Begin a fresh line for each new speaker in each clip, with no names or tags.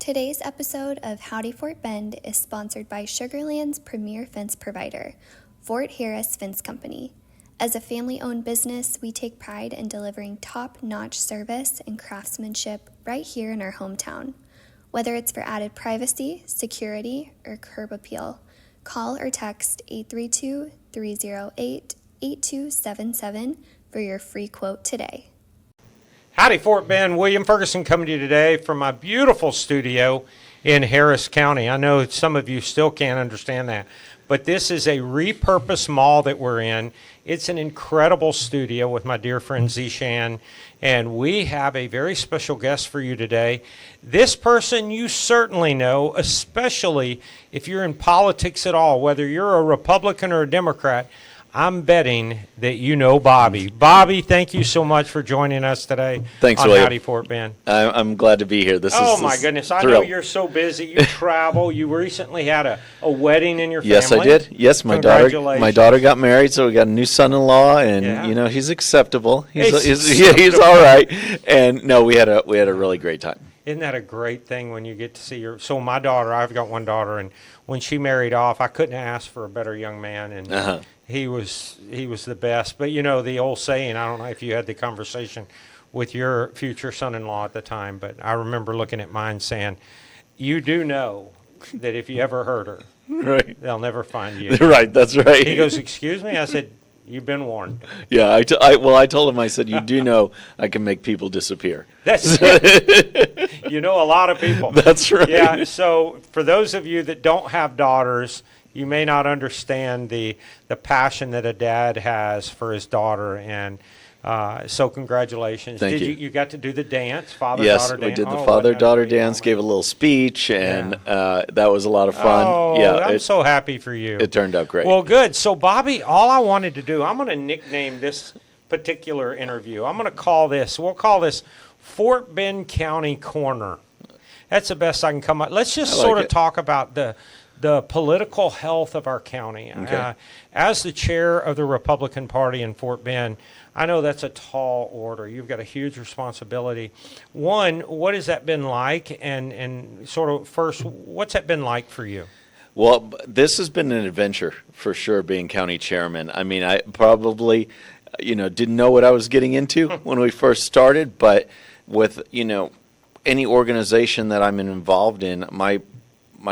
Today's episode of Howdy Fort Bend is sponsored by Sugarland's premier fence provider, Fort Harris Fence Company. As a family-owned business, we take pride in delivering top-notch service and craftsmanship right here in our hometown. Whether it's for added privacy, security, or curb appeal, call or text 832-308-8277 for your free quote today.
Howdy, Fort Bend. William Ferguson coming to you today from my beautiful studio in Harris County. I know some of you still can't understand that, but this is a repurposed mall that we're in. It's an incredible studio with my dear friend Zishan, and we have a very special guest for you today. This person you certainly know, especially if you're in politics at all, whether you're a Republican or a Democrat. I'm betting that you know Bobby. Bobby, thank you so much for joining us today.
Thanks,
on
William.
Howdy Fort Bend.
I'm glad to be here.
My goodness. I know you're so busy. You travel. You recently had a wedding in your family.
Yes, I did. Yes, my daughter got married, so we got a new son-in-law, and he's acceptable. He's all right. And no, we had a really great time.
Isn't that a great thing when you get to see my daughter, I've got one daughter, and when she married off, I couldn't ask for a better young man, and he was the best. But the old saying, I don't know if you had the conversation with your future son-in-law at the time, but I remember looking at mine saying, you do know that if you ever hurt her,
right,
they'll never find you.
Right, that's right.
He goes, excuse me? I said, you've been warned.
Yeah, I told him, I said, you do know I can make people disappear.
That's it. You know a lot of people.
That's right.
Yeah, so for those of you that don't have daughters, you may not understand the passion that a dad has for his daughter, and so congratulations.
Thank you.
You got to do the dance, father-daughter dance?
Yes, we did the father-daughter dance, gave a little speech, and that was a lot of fun.
Oh, I'm so happy for you.
It turned out great.
Well, good. So, Bobby, all I wanted to do, I'm going to nickname this particular interview. We'll call this Fort Bend County Corner. That's the best I can come up. Let's just talk about the political health of our county.
Okay.
As the chair of the Republican Party in Fort Bend, I know that's a tall order. You've got a huge responsibility. One, what has that been like? And sort of first, what's that been like for you?
Well, this has been an adventure for sure, being county chairman. I mean, I probably, didn't know what I was getting into when we first started, but with, any organization that I'm involved in, my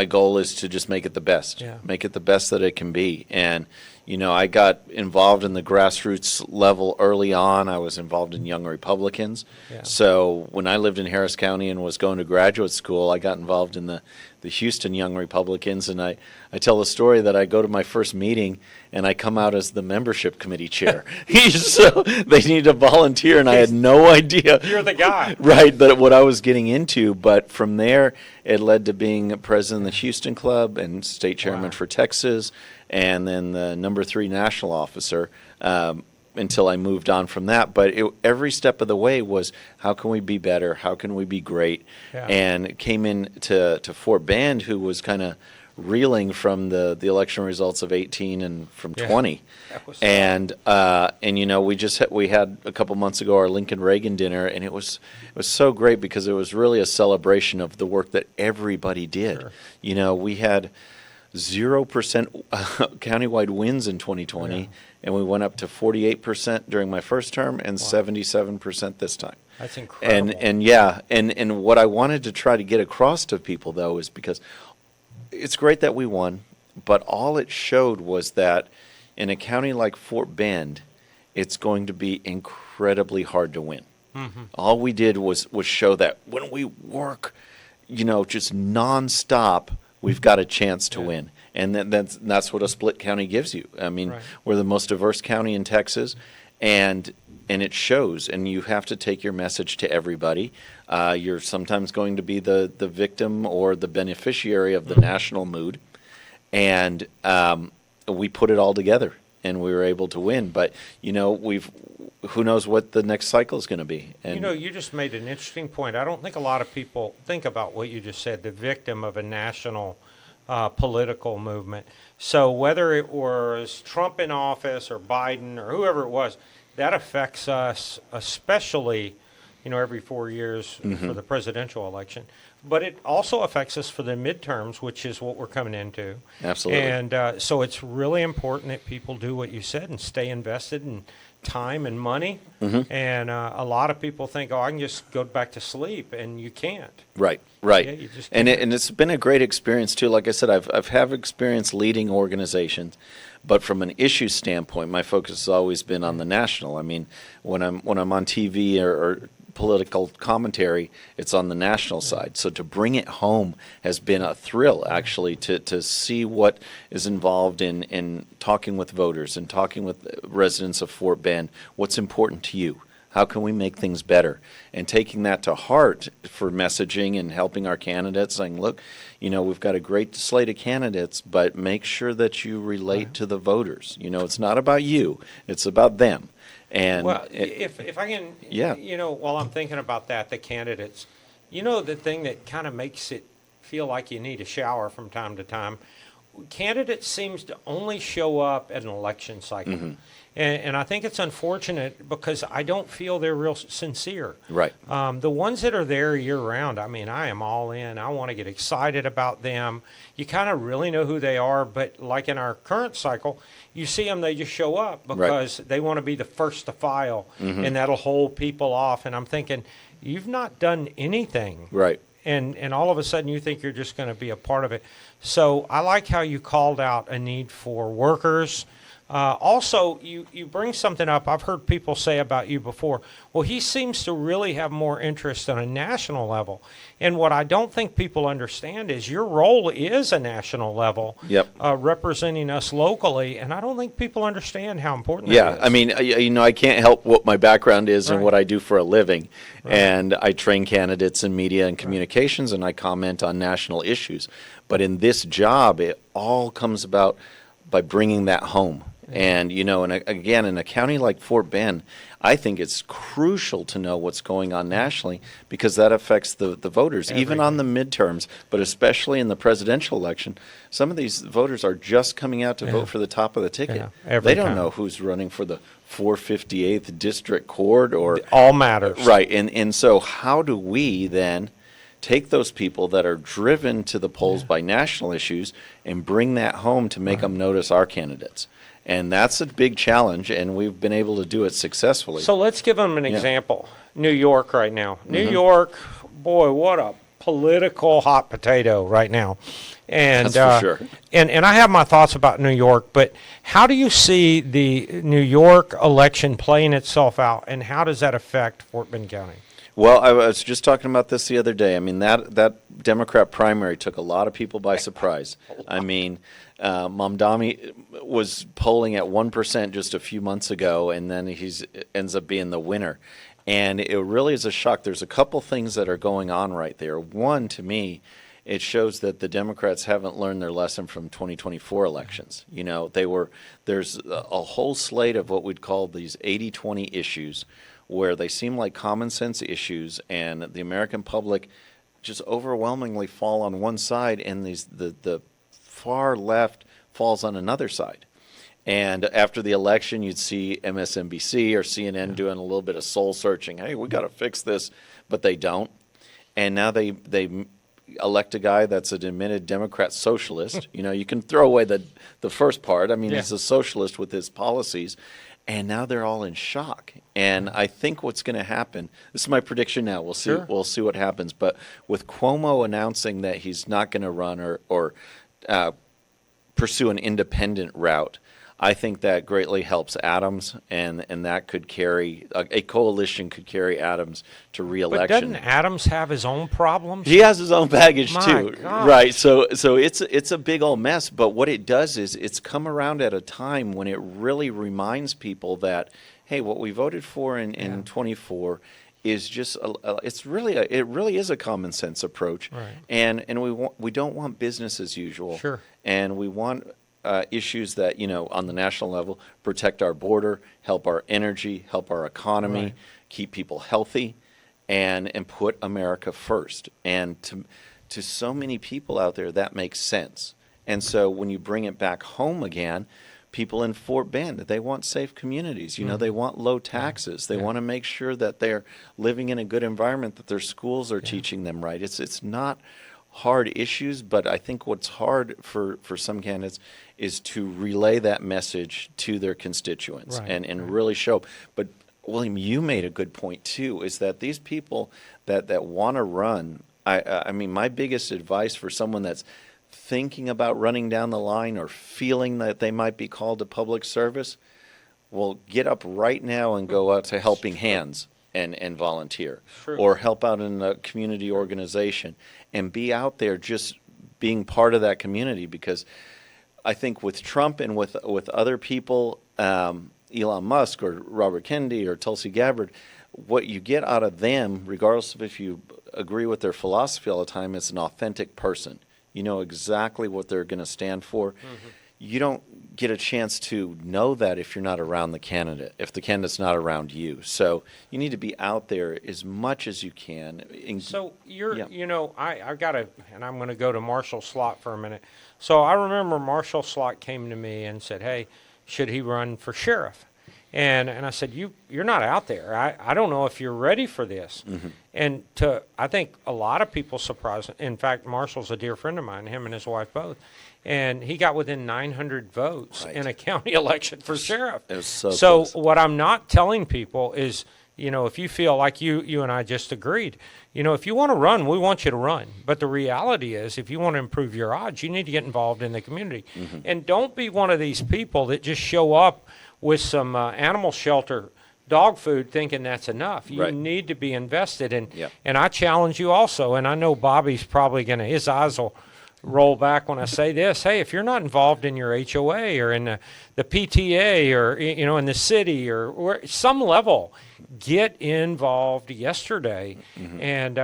goal is to just make it the best, make it the best that it can be. And, I got involved in the grassroots level early on. I was involved in Young Republicans. Yeah. So when I lived in Harris County and was going to graduate school, I got involved in the Houston Young Republicans. And I tell the story that I go to my first meeting and I come out as the membership committee chair. So they need a volunteer, and I had no idea.
You're the guy.
Right, that what I was getting into. But from there, it led to being president of the Houston Club and state chairman for Texas, and then the number 3 national officer until I moved on from that. But every step of the way was, how can we be better? How can we be great? Yeah. And it came in to Fort Bend, who was kind of reeling from the election results of 18 and from 20. And we had a couple months ago our Lincoln Reagan dinner, and it was so great because it was really a celebration of the work that everybody did. Sure. We had 0% countywide wins in 2020, and we went up to 48% during my first term and 77% this time.
That's incredible.
And what I wanted to try to get across to people, though, is because it's great that we won, but all it showed was that in a county like Fort Bend, it's going to be incredibly hard to win. Mm-hmm. All we did was show that when we work, just nonstop, we've got a chance to win. And that's what a split county gives you. I mean, we're the most diverse county in Texas, and it shows. And you have to take your message to everybody. You're sometimes going to be the victim or the beneficiary of the national mood. And we put it all together, and we were able to win. But, who knows what the next cycle is going to be. And
you just made an interesting point. I don't think a lot of people think about what you just said, the victim of a national political movement. So whether it was Trump in office or Biden or whoever it was, that affects us, especially every 4 years for the presidential election. But it also affects us for the midterms, which is what we're coming into.
Absolutely.
And so it's really important that people do what you said and stay invested in time and money. And a lot of people think, oh, I can just go back to sleep, and you can't.
Right.
Yeah, you just
And
can't.
and it's been a great experience too. Like I said, I've have experience leading organizations, but from an issue standpoint, my focus has always been on the national. I mean, when I'm on TV or political commentary, it's on the national side. So to bring it home has been a thrill, actually, to see what is involved in talking with voters and talking with residents of Fort Bend. What's important to you? How can we make things better? And taking that to heart for messaging and helping our candidates, saying, look, we've got a great slate of candidates, but make sure that you relate to the voters. It's not about you, it's about them. And
Well, if I can,
Yeah.
while I'm thinking about that, the candidates, the thing that kind of makes it feel like you need a shower from time to time, candidates seems to only show up at an election cycle. And I think it's unfortunate because I don't feel they're real sincere.
Right.
The ones that are there year round, I mean, I am all in. I want to get excited about them. You kind of really know who they are, but like in our current cycle, you see them, they just show up because they want to be the first to file, and that'll hold people off. And I'm thinking, you've not done anything.
Right.
And all of a sudden you think you're just going to be a part of it. So I like how you called out a need for workers. Also, you bring something up I've heard people say about you before. Well, he seems to really have more interest on a national level. And what I don't think people understand is your role is a national level,
Yep.
representing us locally. And I don't think people understand how important that is.
I mean, I can't help what my background is and
Right.
what I do for a living. And I train candidates in media and communications, and I comment on national issues. But in this job, it all comes about by bringing that home. And, again, in a county like Fort Bend, I think it's crucial to know what's going on nationally because that affects the voters, even on the midterms, but especially in the presidential election. Some of these voters are just coming out to vote for the top of the ticket.
Yeah, every
They don't
time.
know who's running for the 458th District Court or
It all matters.
right. And so how do we then take those people that are driven to the polls by national issues and bring that home to make them notice our candidates? And that's a big challenge, and we've been able to do it successfully.
So let's give them an example. New York right now. New York, boy, what a political hot potato right now. And,
That's for sure.
And I have my thoughts about New York, but how do you see the New York election playing itself out, and how does that affect Fort Bend County?
Well, I was just talking about this the other day. I mean, that Democrat primary took a lot of people by surprise. I mean, Mamdani was polling at 1% just a few months ago, and then ends up being the winner. And it really is a shock. There's a couple things that are going on right there. One, to me, it shows that the Democrats haven't learned their lesson from 2024 elections. There's a whole slate of what we'd call these 80-20 issues where they seem like common sense issues, and the American public just overwhelmingly fall on one side, and the far left falls on another side. And after the election, you'd see MSNBC or CNN doing a little bit of soul searching. Hey, we got to fix this, but they don't. And now they elect a guy that's an admitted Democrat socialist. You can throw away the first part. I mean, he's a socialist with his policies. And now they're all in shock. And I think what's going to happen, this is my prediction now, we'll see.
Sure.
We'll see what happens. But with Cuomo announcing that he's not going to run or pursue an independent route, I think that greatly helps Adams, and that could carry, a coalition could carry Adams to
But
reelection.
doesn't Adams have his own problems?
He has his own baggage
My
too,
gosh.
right? So it's a big old mess. But what it does is it's come around at a time when it really reminds people that, hey, what we voted for in 24 is just it really is a common sense approach,
Right.
and we don't want business as usual,
Sure.
and we want issues that on the national level protect our border, help our energy, help our economy,
Right.
keep people healthy, and put America first. And to so many people out there, that makes sense. And so when you bring it back home again, people in Fort Bend, they want safe communities. They want low taxes. They want to make sure that they're living in a good environment, that their schools are teaching them right. It's not hard issues, but I think what's hard for some candidates is to relay that message to their constituents and really show. But William, you made a good point too, is that these people that want to run, I mean, my biggest advice for someone that's thinking about running down the line or feeling that they might be called to public service, well, get up right now and go out to Helping Hands and volunteer.
True.
Or help out in a community organization and be out there just being part of that community. Because I think with Trump and with other people, Elon Musk or Robert Kennedy or Tulsi Gabbard, what you get out of them, regardless of if you agree with their philosophy all the time, is an authentic person. You know exactly what they're going to stand for. Mm-hmm. You don't get a chance to know that if you're not around the candidate, if the candidate's not around you. So you need to be out there as much as you can.
So I got to, and I'm going to go to Marshall Slot for a minute. So I remember Marshall Slot came to me and said, hey, should he run for sheriff? And I said, you're not out there. I don't know if you're ready for this. Mm-hmm. And I think a lot of people surprised. In fact, Marshall's a dear friend of mine, him and his wife both. And he got within 900 votes in a county election for sheriff.
It was so close.
What I'm not telling people is, if you feel like you and I just agreed, if you want to run, we want you to run. But the reality is, if you want to improve your odds, you need to get involved in the community. Mm-hmm. And don't be one of these people that just show up with some animal shelter dog food thinking that's enough. You need to be invested. And I challenge you also, and I know Bobby's probably going to, his eyes will roll back when I say this. Hey, if you're not involved in your HOA or in the PTA or, in the city or some level, get involved yesterday. Mm-hmm. And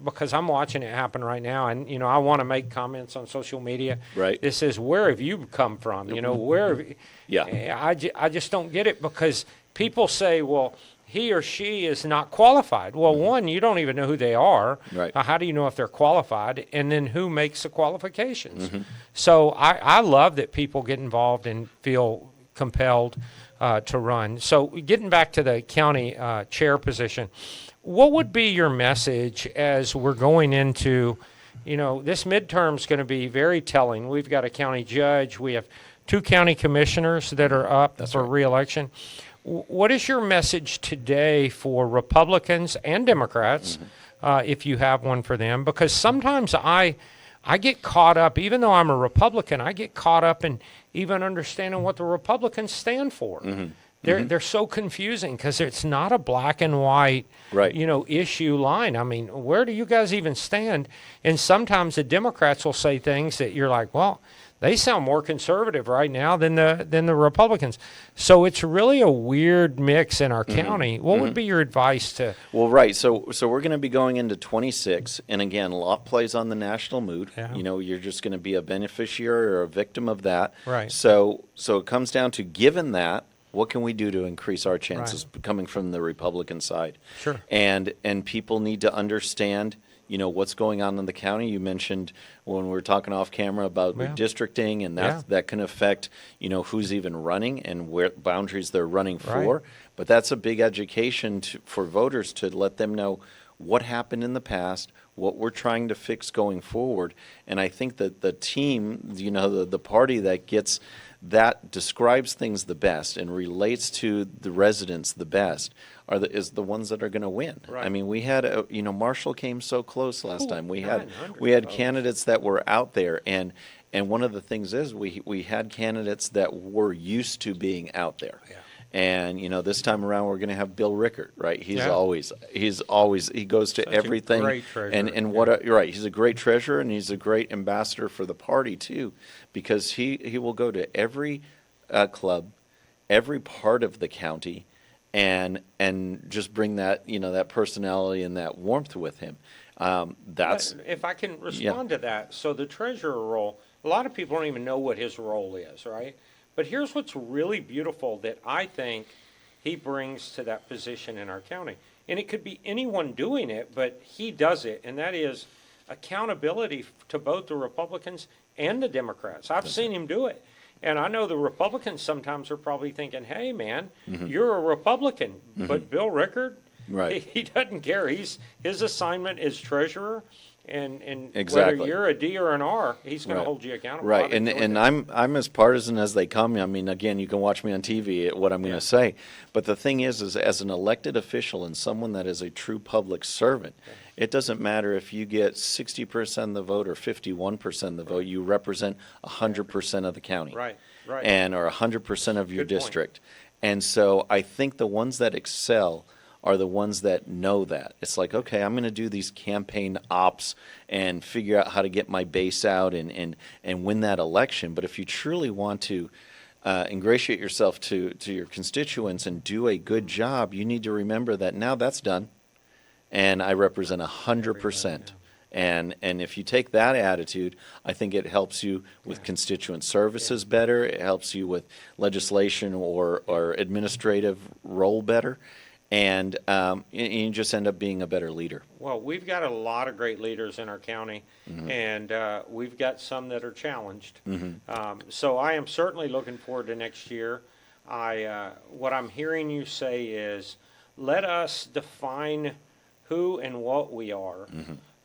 because I'm watching it happen right now, and, I want to make comments on social media.
Right.
This is, where have you come from? Where have you? Yeah. I just don't get it, because people say, well, he or she is not qualified. Well, one, you don't even know who they are.
Right.
How do you know if they're qualified? And then who makes the qualifications? Mm-hmm. So I love that people get involved and feel compelled to run. So getting back to the county chair position, what would be your message as we're going into, this midterm's going to be very telling. We've got a county judge. We have 2 county commissioners that are up for reelection. What is your message today for Republicans and Democrats, if you have one for them? Because sometimes I get caught up, even though I'm a Republican, I get caught up in even understanding what the Republicans stand for. Mm-hmm. They're so confusing, because it's not a black and white, issue line. I mean, where do you guys even stand? And sometimes the Democrats will say things that you're like, well, they sound more conservative right now than the Republicans. So it's really a weird mix in our county. What would be your advice to?
Well, right. So we're going to be going into 26, and again, a lot plays on the national mood. Yeah. You're just going to be a beneficiary or a victim of that.
Right.
So it comes down to, given that, what can we do to increase our chances coming from the Republican side?
Sure.
And people need to understand, what's going on in the county. You mentioned when we were talking off camera about redistricting, and that can affect, who's even running and where boundaries they're running for. But that's a big education for voters, to let them know what happened in the past, what we're trying to fix going forward. And I think that the team, the party that describes things the best and relates to the residents the best is the ones that are going to win. Right. I mean, we had Marshall came so close last time. We had candidates that were out there, and one of the things is we had candidates that were used to being out there. Yeah. And this time around we're going to have Bill Rickert, right? He goes to
Such
everything.
A great treasurer.
And you're right. He's a great treasurer, and he's a great ambassador for the party too, because he will go to every club, every part of the county, and just bring that that personality and that warmth with him.
If I can respond to that. So the treasurer role, a lot of people don't even know what his role is, right? But here's what's really beautiful that I think he brings to that position in our county. And it could be anyone doing it, but he does it, and that is accountability to both the Republicans and the Democrats. I've seen him do it. And I know the Republicans sometimes are probably thinking, hey, man,
Mm-hmm.
you're a Republican, but Bill Rickard,
Right.
he doesn't care. His assignment is treasurer, and
Exactly.
whether you're a D or an R, he's going to
Right.
hold you accountable.
Right,
I've
and
enjoyed
and
that.
I'm as partisan as they come. I mean, again, you can watch me on TV at what I'm going
Yeah.
to say, but the thing is as an elected official and someone that is a true public servant, it doesn't matter if you get 60% of the vote or 51% of the vote. You represent 100% of the county,
Right, right.
and or 100% of your
Good point.
district. And so I think the ones that excel are the ones that know that. It's like, okay, I'm going to do these campaign ops and figure out how to get my base out and win that election. But if you truly want to ingratiate yourself to your constituents and do a good job, you need to remember that now that's done, and I represent 100%. And if you take that attitude, I think it helps you with constituent services better. It helps you with legislation or administrative role better, and you just end up being a better leader.
Well, we've got a lot of great leaders in our county,
Mm-hmm.
and we've got some that are challenged. So I am certainly looking forward to next year. What I'm hearing you say is, let us define who and what we are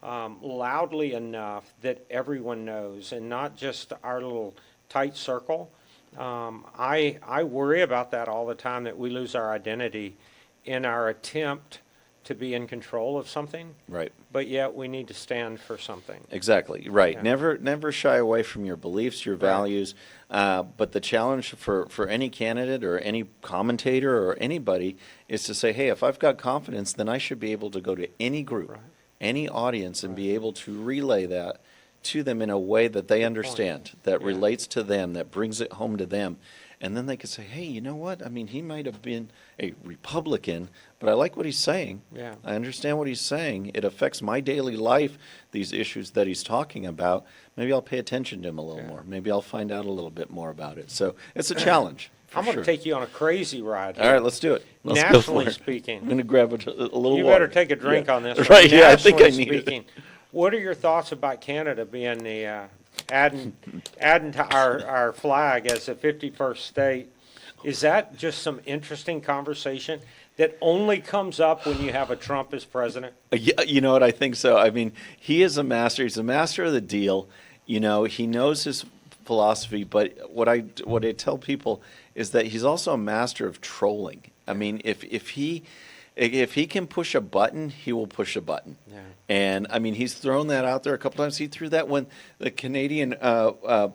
loudly enough that everyone knows, and not just our little tight circle. I worry about that all the time, that we lose our identity in our attempt to be in control of something,
Right.
but yet we need to stand for something.
Exactly. Right.
Yeah.
Never shy away from your beliefs, your values. But the challenge for any candidate or any commentator or anybody is to say, hey, if I've got confidence, then I should be able to go to any group,
Right.
any audience, and be able to relay that to them in a way that they understand, that
Yeah.
relates to them, that brings it home to them. And then they could say, hey, you know what? I mean, he might have been a Republican, but I like what he's saying.
Yeah.
I understand what he's saying. It affects my daily life, these issues that he's talking about. Maybe I'll pay attention to him a little
Yeah.
more. Maybe I'll find out a little bit more about it. So it's a challenge. For
I'm going
sure.
to take you on a crazy ride here.
All right, let's do it. Let's go
Nationally
for it.
speaking.
I'm going to grab a little
You
water.
better take a drink
Yeah.
on this one.
Right, yeah, I think I
Nationally
need it.
speaking, what are your thoughts about Canada being the, adding to our flag as the 51st state? Is that just some interesting conversation that only comes up when you have a Trump as president?
Yeah, you know what? I think so. I mean, he is a master. He's a master of the deal. You know, he knows his philosophy. But what I tell people is that he's also a master of trolling. I mean, if he can push a button, he will push a button.
Yeah.
And I mean, he's thrown that out there a couple times. He threw that when the Canadian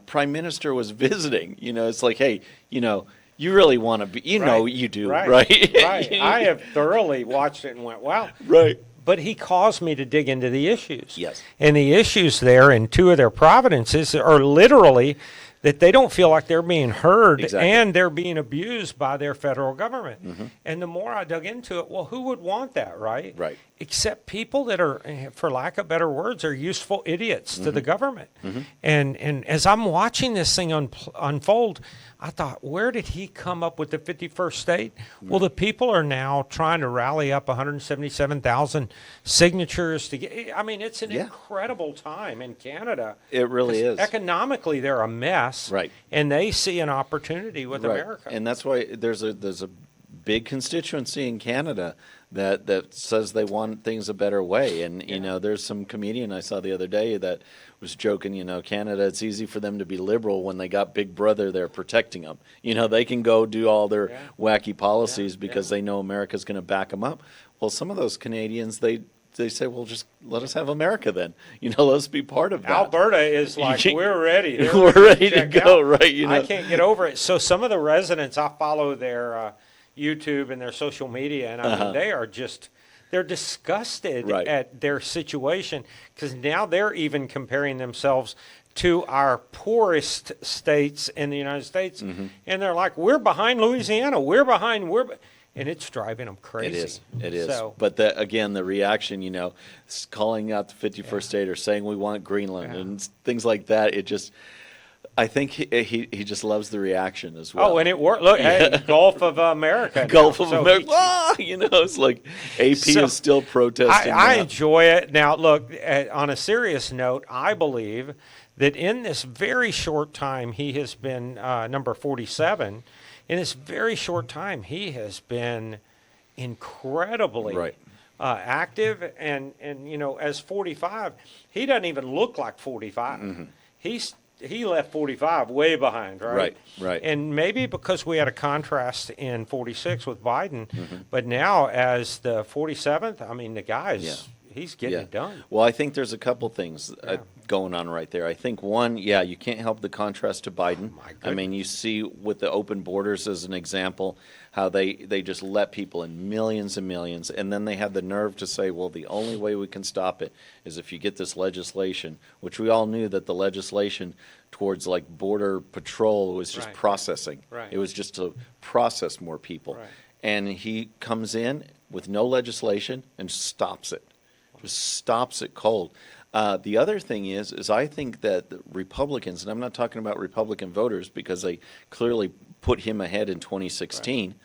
prime minister was visiting. You know, it's like, hey, you know, you really want to be, you know,
Right.
you do,
Right.
right?
Right. I have thoroughly watched it and went, wow.
Right.
But he caused me to dig into the issues.
Yes.
And the issues there in two of their provinces are literally that they don't feel like they're being heard,
Exactly.
and they're being abused by their federal government. And the more I dug into it, well, who would want that, right?
Right.
Except people that are, for lack of better words, are useful idiots to the government. And as I'm watching this thing unfold, I thought, where did he come up with the 51st state? Well, the people are now trying to rally up 177,000 signatures to get. I mean, it's an
Yeah.
incredible time in Canada.
It really is.
Economically, they're a mess.
Right.
And they see an opportunity with America.
And that's why there's a big constituency in Canada that says they want things a better way. And you know, there's some comedian I saw the other day that was joking, you know, Canada, it's easy for them to be liberal when they got Big Brother there protecting them. You know, they can go do all their
Yeah.
wacky policies
Yeah,
because they know America's going to back them up. Well, some of those Canadians, they say, well, just let us have America then. You know, let's be part of that.
Alberta is like,
can't-
we're ready. They're
We're ready to
check
go,
out.
right, you
I
know.
can't get over it. So some of the residents, I follow their YouTube and their social media, and I mean, they are just, they're disgusted
Right.
at their situation, because now they're even comparing themselves to our poorest states in the United States.
Mm-hmm.
And they're like, we're behind Louisiana. And it's driving them crazy.
It is.
So,
But again, the reaction, you know, calling out the 51st state or saying we want Greenland
Yeah.
and things like that, it just, I think he just loves the reaction as well.
Oh, and it worked. Look, hey, Gulf of America.
Gulf
now.
of
So
America.
he-
It's like AP
So,
is still protesting.
I
that.
enjoy it. Now, look, on a serious note, I believe that in this very short time he has been number 47, in this very short time he has been incredibly
Right.
active. And, you know, as 45, he doesn't even look like 45. He left 45 way behind, right?
Right, right.
And maybe because we had a contrast in 46 with Biden, but now as the 47th, I mean, the guy's, he's getting it done.
Well, I think there's a couple things going on right there. I think one, you can't help the contrast to Biden.
My
I mean,
goodness.
you see with the open borders as an example, how they just let people in millions and millions, and then they had the nerve to say, well, the only way we can stop it is if you get this legislation, which we all knew that the legislation towards like border patrol was just
Right.
processing.
Right.
It was just to process more people.
Right.
And he comes in with no legislation and stops it. Just stops it cold. The other thing is I think that the Republicans, and I'm not talking about Republican voters because they clearly put him ahead in 2016.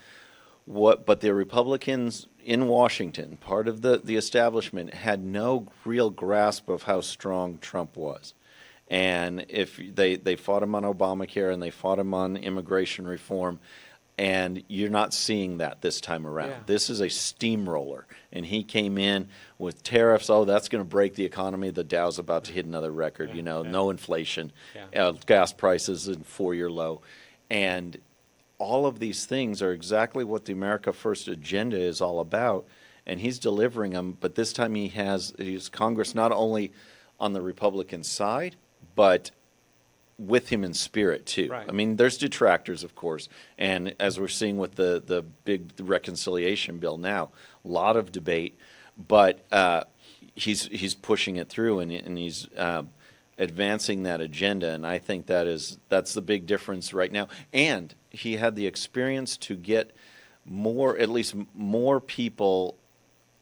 But the Republicans in Washington, part of the establishment, had no real grasp of how strong Trump was. And if they fought him on Obamacare and they fought him on immigration reform, and you're not seeing that this time around.
Yeah.
This is a steamroller, and he came in with tariffs. Oh, that's going to break the economy. The Dow's about to hit another record. No inflation, gas prices in 4-year low, and all of these things are exactly what the America First agenda is all about, and he's delivering them. But this time he's Congress not only on the Republican side, but with him in spirit too.
Right.
I mean, there's detractors, of course, and as we're seeing with the big reconciliation bill now, a lot of debate, but he's pushing it through and he's advancing that agenda, and I think that's the big difference right now. And he had the experience to get at least more people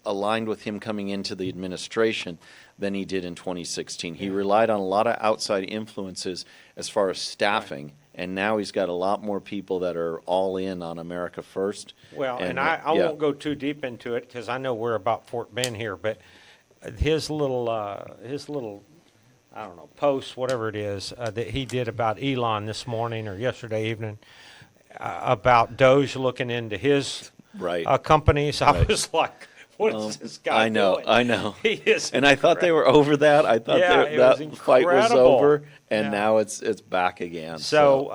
aligned with him coming into the administration than he did in 2016. He relied on a lot of outside influences as far as staffing, and now he's got a lot more people that are all in on America First.
Well, and I won't go too deep into it because I know we're about Fort Bend here, but his little I don't know, post, whatever it is, that he did about Elon this morning or yesterday evening about Doge looking into his companies. I was like, what is this guy doing?
I know.
He is
and I thought they were over that. I thought that fight was over, and now it's back again.
So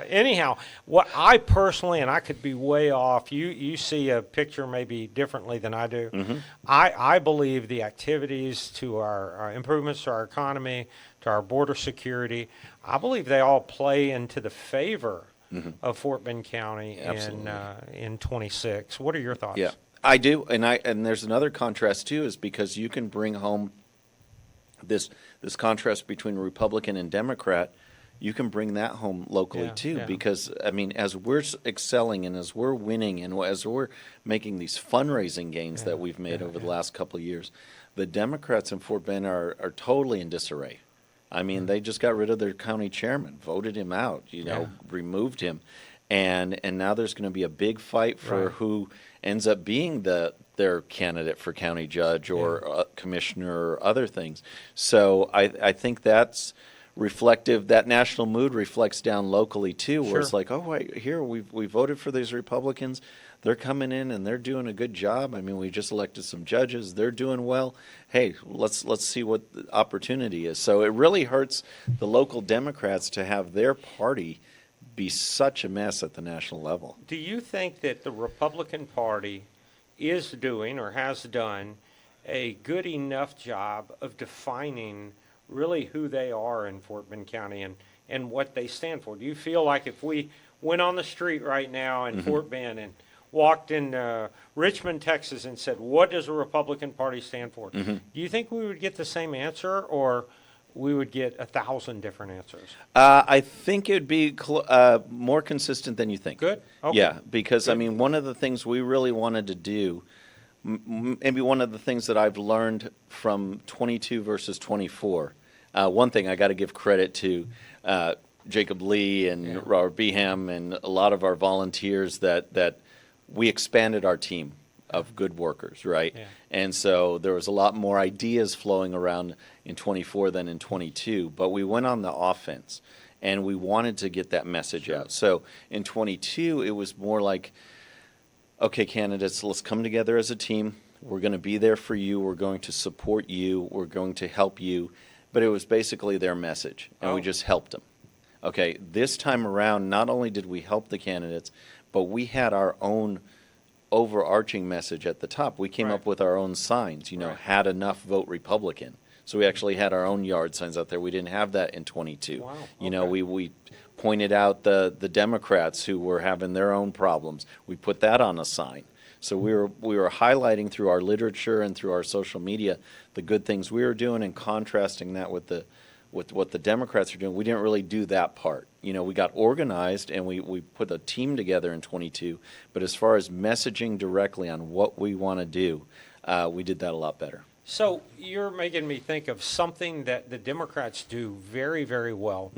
anyhow, what I personally, and I could be way off, you see a picture maybe differently than I do. I believe the activities to our improvements to our economy, to our border security, I believe they all play into the favor of Fort Bend County in 26. What are your thoughts?
Yeah. I do, and there's another contrast too, is because you can bring home this contrast between Republican and Democrat. You can bring that home locally too, because I mean, as we're excelling and as we're winning and as we're making these fundraising gains that we've made over the last couple of years, the Democrats in Fort Bend are totally in disarray. I mean, they just got rid of their county chairman, voted him out, removed him, and now there's going to be a big fight for who ends up being their candidate for county judge or commissioner or other things. So I think that's reflective. That national mood reflects down locally too, where it's like, oh, wait, here we voted for these Republicans. They're coming in and they're doing a good job. I mean, we just elected some judges. They're doing well. Hey, let's see what the opportunity is. So it really hurts the local Democrats to have their party be such a mess at the national level.
Do you think that the Republican Party is doing or has done a good enough job of defining really who they are in Fort Bend County and what they stand for? Do you feel like if we went on the street right now in Fort Bend and walked in Richmond, Texas and said, what does the Republican Party stand for? Do you think we would get the same answer, or we would get 1,000 different answers?
I think it would be more consistent than you think.
Good. Okay.
Yeah, because I mean, one of the things we really wanted to do, maybe one of the things that I've learned from 22 versus 24, one thing I got to give credit to Jacob Lee and
Yeah.
Robert Beham and a lot of our volunteers that we expanded our team of good workers, right?
Yeah.
And so there was a lot more ideas flowing around in 24 than in 22, but we went on the offense and we wanted to get that message out. So in 22, it was more like, okay, candidates, let's come together as a team. We're going to be there for you. We're going to support you. We're going to help you. But it was basically their message, and we
Oh.
just helped them. Okay, this time around, not only did we help the candidates, but we had our own overarching message at the top. We came
Right.
up with our own signs,
Right.
had enough, vote Republican. So we actually had our own yard signs out there. We didn't have that in 22.
Wow,
We pointed out the Democrats who were having their own problems. We put that on a sign. So we were highlighting through our literature and through our social media the good things we were doing and contrasting that with what the Democrats are doing. We didn't really do that part. We got organized and we put a team together in 22. But as far as messaging directly on what we want to do, we did that a lot better.
So you're making me think of something that the Democrats do very, very well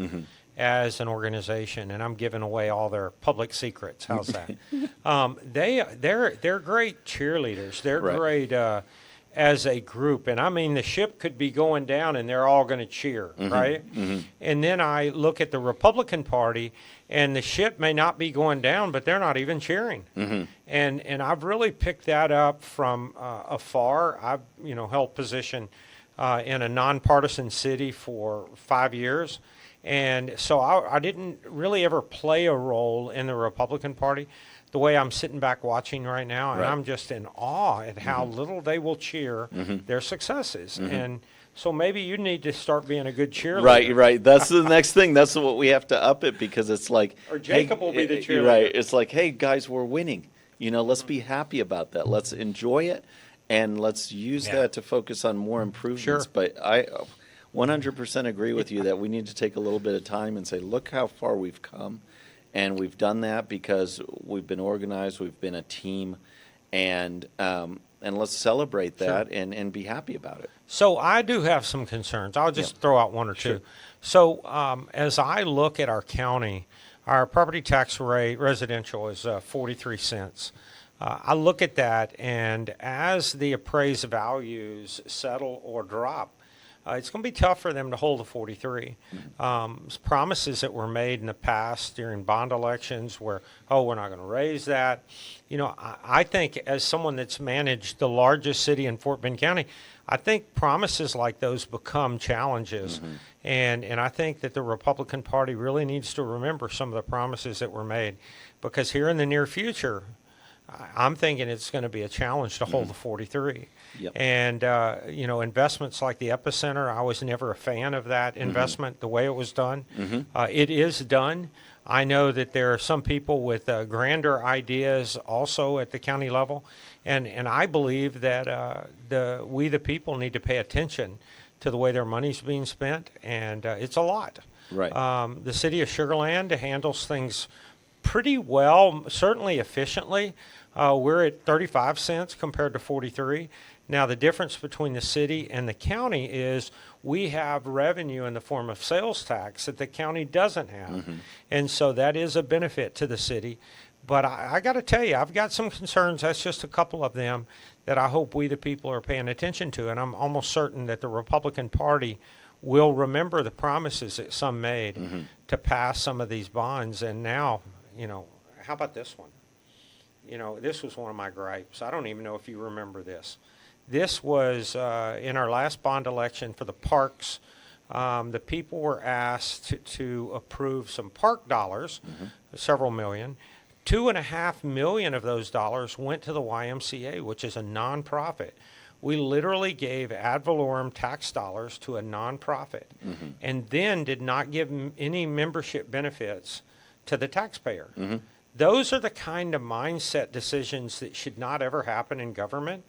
as an organization, and I'm giving away all their public secrets. How's that? They're great cheerleaders. They're
Right.
great as a group, and I mean the ship could be going down, and they're all going to cheer, right? And then I look at the Republican Party, and the ship may not be going down, but they're not even cheering. And I've really picked that up from afar. I've held position in a nonpartisan city for 5 years. And so I didn't really ever play a role in the Republican Party the way I'm sitting back watching right now. And
Right.
I'm just in awe at how little they will cheer their successes. And so maybe you need to start being a good cheerleader.
Right. That's the next thing. That's what we have to up it because it's like,
Or Jacob will be the
you're
cheerleader.
right. It's like, hey guys, we're winning. Let's be happy about that. Let's enjoy it, and let's use
Yeah.
that to focus on more improvements.
Sure.
But I 100% agree with you that we need to take a little bit of time and say, look how far we've come, and we've done that because we've been organized, we've been a team, and let's celebrate that and be happy about it.
So I do have some concerns. I'll just throw out one or two.
Sure.
So as I look at our county, our property tax rate residential is 43 cents. I look at that, and as the appraised values settle or drop, it's going to be tough for them to hold the 43. Promises that were made in the past during bond elections where, we're not going to raise that. I think as someone that's managed the largest city in Fort Bend County, I think promises like those become challenges. And I think that the Republican Party really needs to remember some of the promises that were made, because here in the near future, I'm thinking it's going to be a challenge to hold the 43.
Yep.
And, investments like the Epicenter, I was never a fan of that investment, the way it was done. It is done. I know that there are some people with grander ideas also at the county level. And I believe that we, the people, need to pay attention to the way their money's being spent. And it's a lot.
Right.
The city of Sugar Land handles things pretty well, certainly efficiently. We're at 35 cents compared to 43. Now, the difference between the city and the county is we have revenue in the form of sales tax that the county doesn't have. And so that is a benefit to the city. But I got to tell you, I've got some concerns. That's just a couple of them that I hope we, the people, are paying attention to. And I'm almost certain that the Republican Party will remember the promises that some made to pass some of these bonds. And now, how about this one? This was one of my gripes. I don't even know if you remember this. This was in our last bond election for the parks. The people were asked to approve some park dollars, several million. $2.5 million of those dollars went to the YMCA, which is a nonprofit. We literally gave ad valorem tax dollars to a nonprofit, and then did not give any membership benefits to the taxpayer. Those are the kind of mindset decisions that should not ever happen in government.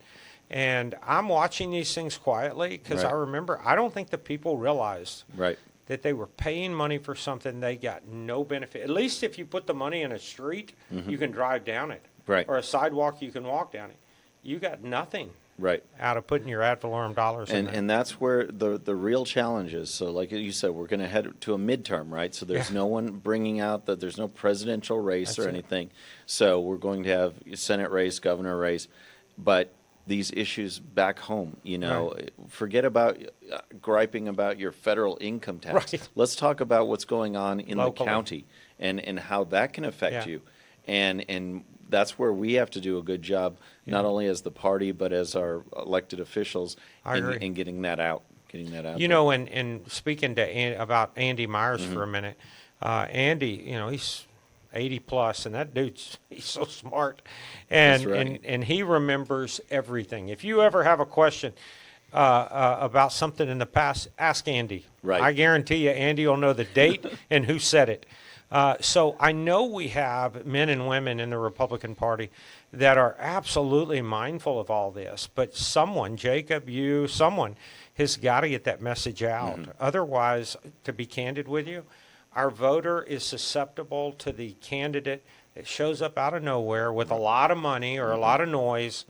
And I'm watching these things quietly because I
Right.
remember, I don't think the people realized
Right.
that they were paying money for something they got no benefit. At least if you put the money in a street, you can drive down it.
Right.
Or a sidewalk, you can walk down it. You got nothing
Right.
out of putting your ad valorem dollars in
And
there.
and that's where the real challenge is. So like you said, we're going to head to a midterm, right? So there's
Yeah.
no one bringing out that there's no presidential race
That's
or
it.
anything. So we're going to have Senate race, governor race, but these issues back home, forget about griping about your federal income tax.
Right.
Let's talk about what's going on in
Locally.
the county and how that can affect
Yeah.
you. And that's where we have to do a good job, not only as the party, but as our elected officials
I agree.
in getting that out.
You know, and speaking to about Andy Myers
Mm-hmm.
for a minute, Andy, he's 80 plus, and that he's so smart, and
That's right.
and he remembers everything. If you ever have a question about something in the past, ask Andy.
Right.
I guarantee you, Andy will know the date and who said it. So I know we have men and women in the Republican Party that are absolutely mindful of all this, but someone, Jacob, someone has got to get that message out. Otherwise, to be candid with you, our voter is susceptible to the candidate that shows up out of nowhere with a lot of money or a lot of noise,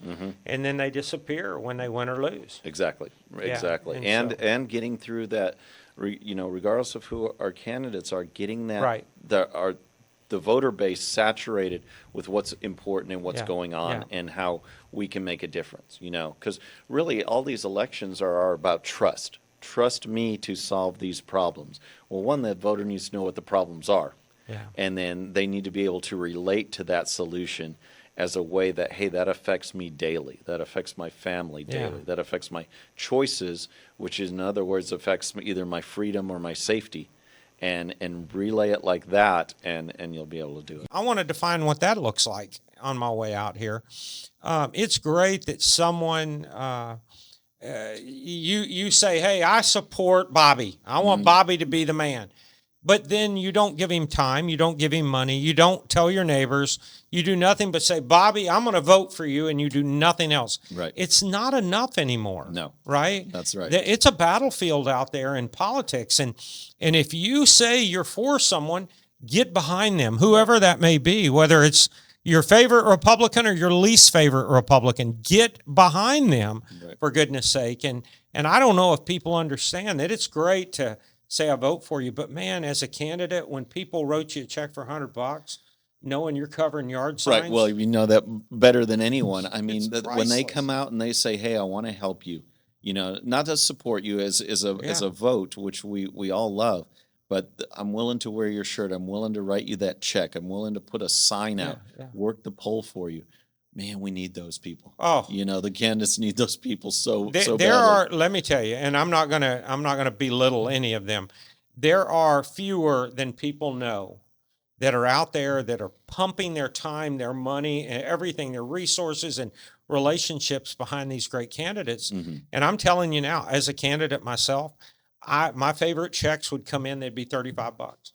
and then they disappear when they win or lose.
Exactly.
Yeah,
Exactly.
and
And
so-
getting through that, regardless of who our candidates are, getting that
Right.
the voter base saturated with what's important and what's
Yeah,
going on
yeah.
and how we can make a difference, because really all these elections are about trust. Trust me to solve these problems. Well, one, that voter needs to know what the problems are.
Yeah.
And then they need to be able to relate to that solution as a way that, hey, that affects me daily. That affects my family daily.
Yeah.
That affects my choices, which is, in other words, affects either my freedom or my safety. And relay it like that, and you'll be able to do it.
I want to define what that looks like on my way out here. It's great that someone you say, "Hey, I support Bobby. I want Bobby to be the man," but then you don't give him time, you don't give him money, you don't tell your neighbors, you do nothing but say, "Bobby, I'm going to vote for you," and you do nothing else.
Right.
It's not enough anymore.
No.
Right.
That's right.
It's a battlefield out there in politics, and if you say you're for someone, get behind them, whoever that may be, whether it's your favorite Republican or your least favorite Republican. Get behind them,
Right.
for goodness sake. And I don't know if people understand that it's great to say I vote for you, but man, as a candidate, when people wrote you a check for $100, knowing you're covering yard signs,
Right. Well, you know that better than anyone. I mean,
It's
when they
priceless.
come out and they say, "Hey, I want to help you," not to support you as
Yeah.
a vote, which we all love, but I'm willing to wear your shirt. I'm willing to write you that check. I'm willing to put a sign out,
yeah.
work the poll for you. Man, we need those people.
Oh.
The candidates need those people so
There
badly.
are, let me tell you, and I'm not gonna belittle any of them. There are fewer than people know that are out there that are pumping their time, their money, and everything, their resources and relationships behind these great candidates. And I'm telling you now, as a candidate myself, my favorite checks would come in, they'd be $35.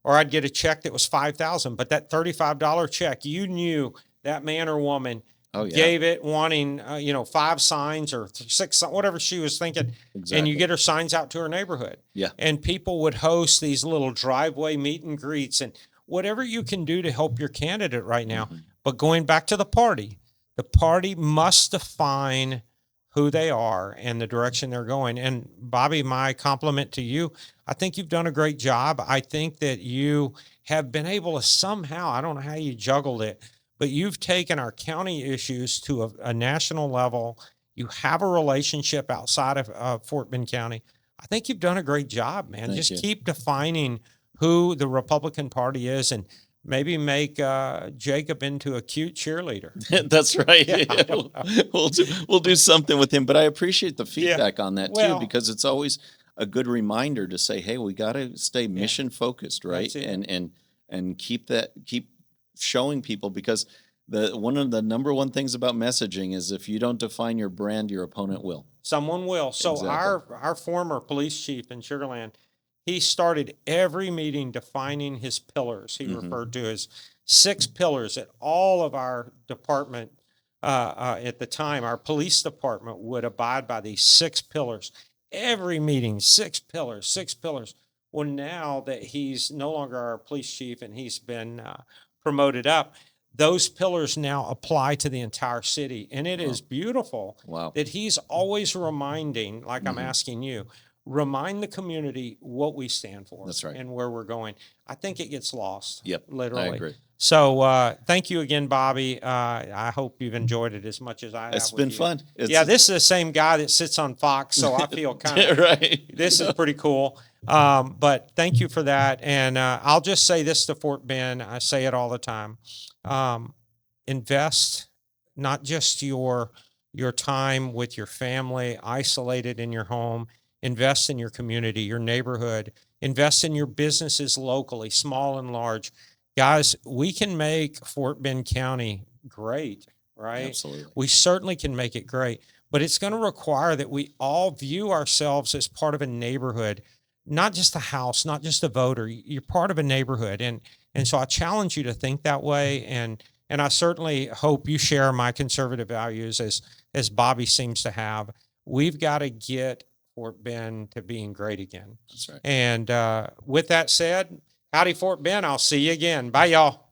Or I'd get a check that was $5,000, but that $35 check, you knew that man or woman
Oh, yeah.
gave it wanting, 5 signs or 6, whatever she was thinking. And
Exactly.
you get her signs out to her neighborhood.
Yeah.
And people would host these little driveway meet and greets and whatever you can do to help your candidate right now. But going back to the party must define who they are and the direction they're going. And Bobby, my compliment to you. I think you've done a great job. I think that you have been able to somehow, I don't know how you juggled it, but you've taken our county issues to a national level. You have a relationship outside of Fort Bend County. I think you've done a great job, man.
Thank
Just
you.
keep defining who the Republican Party is and maybe make Jacob into a cute cheerleader.
That's right. We'll do something with him. But I appreciate the feedback on that
Well-
too, because it's always a good reminder to say, hey, we got to stay mission focused, right?
That's it.
And keep showing people, because one of the number one things about messaging is if you don't define your brand, your opponent will.
Someone will. So
Exactly.
our former police chief in Sugar Land, he started every meeting defining his pillars. He referred to as 6 pillars at all of our department. At the time, our police department would abide by these 6 pillars. Every meeting, 6 pillars, 6 pillars. Well, now that he's no longer our police chief and he's been promoted up, those pillars now apply to the entire city. And it is beautiful
Wow.
that he's always reminding, like I'm asking you, remind the community what we stand for.
That's right.
And where we're going. I think it gets lost.
Yep, I
Literally.
agree.
So thank you again, Bobby. I hope you've enjoyed it as much as I have.
It's
with
been
you.
fun.
Yeah, this is the same guy that sits on Fox, so I feel kind of
right.
this is pretty cool. But thank you for that. And I'll just say this to Fort Bend. I say it all the time. Invest not just your time with your family, isolated in your home. Invest in your community, your neighborhood. Invest in your businesses locally, small and large. Guys, we can make Fort Bend County great, right?
Absolutely.
We certainly can make it great, but it's going to require that we all view ourselves as part of a neighborhood, not just a house, not just a voter. You're part of a neighborhood. And so I challenge you to think that way. And I certainly hope you share my conservative values as Bobby seems to have. We've got to get Fort Bend to being great again.
That's right.
And with that said, howdy, Fort Bend. I'll see you again. Bye, y'all.